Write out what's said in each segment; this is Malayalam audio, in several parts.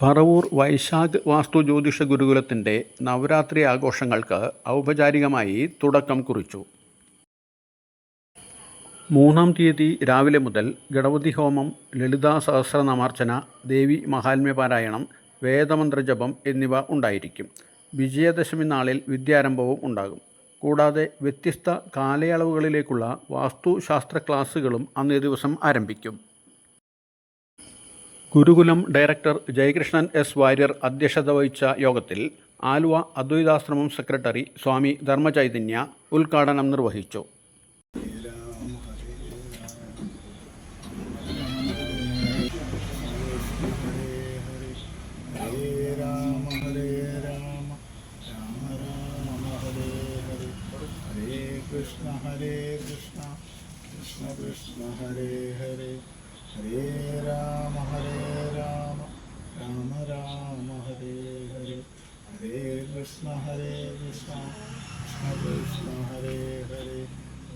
പറവൂർ വൈശാഖ് വാസ്തു ജ്യോതിഷ ഗുരുകുലത്തിൻ്റെ നവരാത്രി ആഘോഷങ്ങൾക്ക് ഔപചാരികമായി തുടക്കം കുറിച്ചു. 3-ാം തീയതി രാവിലെ മുതൽ ഗണപതി ഹോമം, ലളിതാ സഹസ്രനാമാർച്ചന, ദേവി മഹാത്മ്യപാരായണം, വേദമന്ത്രജപം എന്നിവ ഉണ്ടായിരിക്കും. വിജയദശമി നാളിൽ വിദ്യാരംഭവും ഉണ്ടാകും. കൂടാതെ വ്യത്യസ്ത കാലയളവുകളിലേക്കുള്ള വാസ്തുശാസ്ത്ര ക്ലാസുകളും അന്നേ ദിവസം ആരംഭിക്കും. ഗുരുകുലം ഡയറക്ടർ ജയകൃഷ്ണൻ എസ് വാര്യർ അധ്യക്ഷത വഹിച്ച യോഗത്തിൽ ആലുവ അദ്വൈതാശ്രമം സെക്രട്ടറി സ്വാമി ധർമ്മചൈതന്യ ഉദ്ഘാടനം നിർവഹിച്ചു. കൃഷ്ണ ഹരേ കൃഷ്ണ കൃഷ്ണ കൃഷ്ണ ഹരേ ഹരേ ഹരേ രാമ രാമ രാമ ഹരേ ഹരേ ഹരേ കൃഷ്ണ കൃഷ്ണ കൃഷ്ണ ഹരേ ഹരേ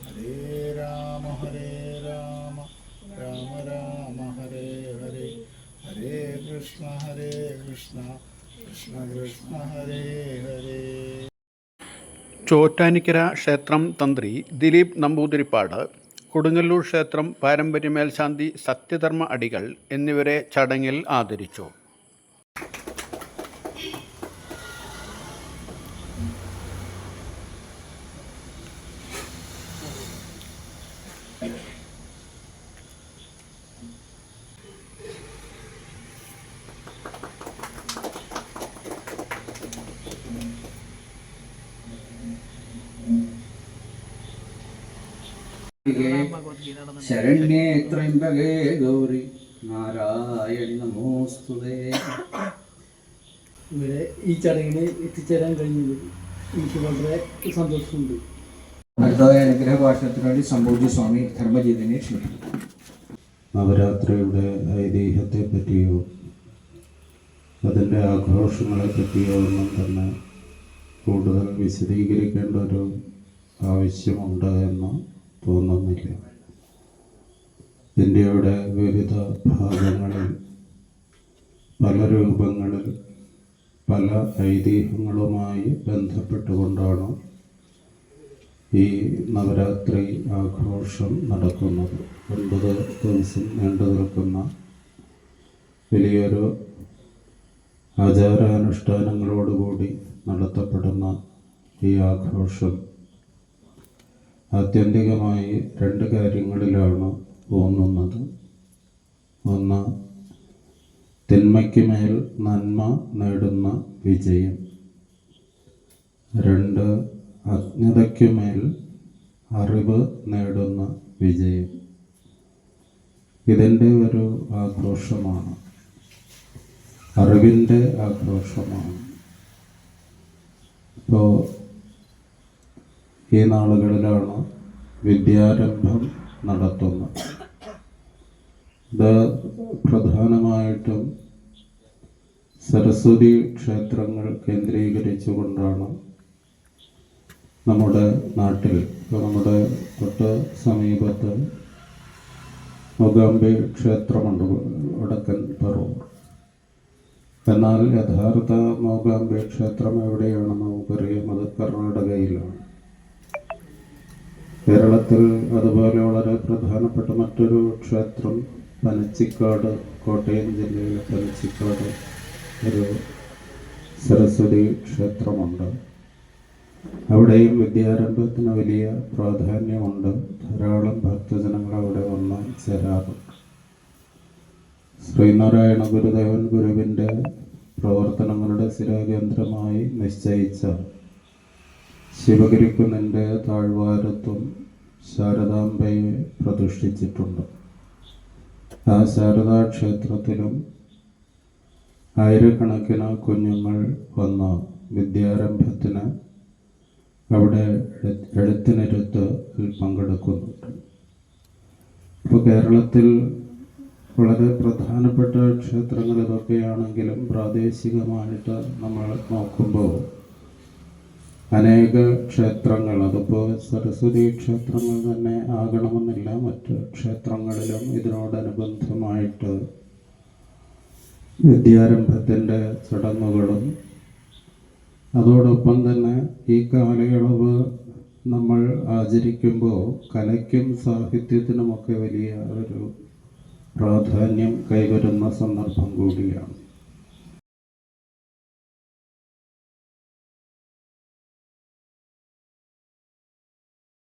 ഹരേ രാമ രാമ രാമ ഹരേ ഹരേ ഹരേ കൃഷ്ണ കൃഷ്ണ കൃഷ്ണ ഹരേ ഹരേ. ചോറ്റാനിക്കര ക്ഷേത്രം തന്ത്രി ദിലീപ് നമ്പൂതിരിപ്പാട്, കൊടുങ്ങല്ലൂർ ക്ഷേത്രം പാരമ്പര്യ മേൽശാന്തി സത്യധർമ്മ അടികൾ എന്നിവരെ ചടങ്ങിൽ ആദരിച്ചു. ശരണ്യേ ത്രയംബകേ ഗൗരി നാരായണി നമോസ്തുതേ. ഇവിടെ ഈ ചടങ്ങിന് എത്തിച്ചേരാൻ കഴിഞ്ഞത് എനിക്ക് വളരെ സന്തോഷമുണ്ട്. അടുത്തതായ അനുഗ്രഹ ഭാഷണത്തിന് വേണ്ടി സംബോധി സ്വാമി ധർമ്മജീതനെ ക്ഷണിക്കുന്നു. നവരാത്രിയുടെ ഐതിഹ്യത്തെ പറ്റിയോ അതിൻ്റെ ആഘോഷങ്ങളെ പറ്റിയോ ഒന്നും തന്നെ കൂടുതൽ വിശദീകരിക്കേണ്ട ഒരു ആവശ്യമുണ്ട് എന്ന് തോന്നുന്നില്ല. ഇന്ത്യയുടെ വിവിധ ഭാഗങ്ങളിൽ പല രൂപങ്ങളിൽ പല ഐതിഹ്യങ്ങളുമായി ബന്ധപ്പെട്ടുകൊണ്ടാണ് ഈ നവരാത്രി ആഘോഷം നടക്കുന്നത്. 9 ദിവസം നീണ്ടു നിൽക്കുന്ന വലിയൊരു ആചാരാനുഷ്ഠാനങ്ങളോടുകൂടി നടത്തപ്പെടുന്ന ഈ ആഘോഷം ആത്യന്തികമായി 2 കാര്യങ്ങളിലാണ് ഊന്നുന്നത്. ഒന്ന്, തിന്മയ്ക്ക് മേൽ നന്മ നേടുന്ന വിജയം. 2, അജ്ഞതയ്ക്ക് മേൽ അറിവ് നേടുന്ന വിജയം. ഇതിൻ്റെ ഒരു ആഘോഷമാണ്, അറിവിൻ്റെ ആഘോഷമാണ്. ഇപ്പോൾ ഈ നാളുകളിലാണ് വിദ്യാരംഭം നടത്തുന്നത്. ഇത് പ്രധാനമായിട്ടും സരസ്വതി ക്ഷേത്രങ്ങൾ കേന്ദ്രീകരിച്ചുകൊണ്ടാണ് നമ്മുടെ നാട്ടിൽ. നമ്മുടെ തൊട്ട് സമീപത്ത് മൂകാംബി ക്ഷേത്രമുണ്ട്, വടക്കൻ പറവൂർ. എന്നാൽ യഥാർത്ഥ മൂകാംബി ക്ഷേത്രം എവിടെയാണെന്ന് നമുക്കറിയാം, അത് കർണാടകയിലാണ്. കേരളത്തിൽ അതുപോലെ വളരെ പ്രധാനപ്പെട്ട മറ്റൊരു ക്ഷേത്രം പനച്ചിക്കാട്, കോട്ടയം ജില്ലയിലെ പനച്ചിക്കാട് ഒരു സരസ്വതി ക്ഷേത്രമുണ്ട്. അവിടെയും വിദ്യാരംഭത്തിന് വലിയ പ്രാധാന്യമുണ്ട്. ധാരാളം ഭക്തജനങ്ങൾ അവിടെ വന്ന് ചേരാറുണ്ട്. ശ്രീനാരായണ ഗുരുദേവൻ ഗുരുവിൻ്റെ പ്രവർത്തനങ്ങളുടെ സ്ഥിരകേന്ദ്രമായി നിശ്ചയിച്ച ശിവഗിരിക്കുന്നിൻ്റെ താഴ്വാരത്തും ശാരദാംബയെ പ്രതിഷ്ഠിച്ചിട്ടുണ്ട്. ആ ശാരദാ ക്ഷേത്രത്തിലും ആയിരക്കണക്കിന് കുഞ്ഞുങ്ങൾ വന്ന വിദ്യാരംഭത്തിന് അവിടെ എഴുത്തിനിരുത്ത് പങ്കെടുക്കുന്നുണ്ട്. ഇപ്പോൾ കേരളത്തിൽ വളരെ പ്രധാനപ്പെട്ട ക്ഷേത്രങ്ങൾ ഇതൊക്കെയാണെങ്കിലും പ്രാദേശികമായിട്ട് നമ്മൾ നോക്കുമ്പോൾ അനേക ക്ഷേത്രങ്ങൾ, അതിപ്പോൾ സരസ്വതി ക്ഷേത്രങ്ങൾ തന്നെ ആകണമെന്നില്ല, മറ്റ് ക്ഷേത്രങ്ങളിലും ഇതിനോടനുബന്ധമായിട്ട് വിദ്യാരംഭത്തിൻ്റെ ചടങ്ങുകളും അതോടൊപ്പം തന്നെ ഈ കാലയളവ് നമ്മൾ ആചരിക്കുമ്പോൾ കലയ്ക്കും സാഹിത്യത്തിനുമൊക്കെ വലിയ ഒരു പ്രാധാന്യം കൈവരുന്ന സന്ദർഭം കൂടിയാണ്.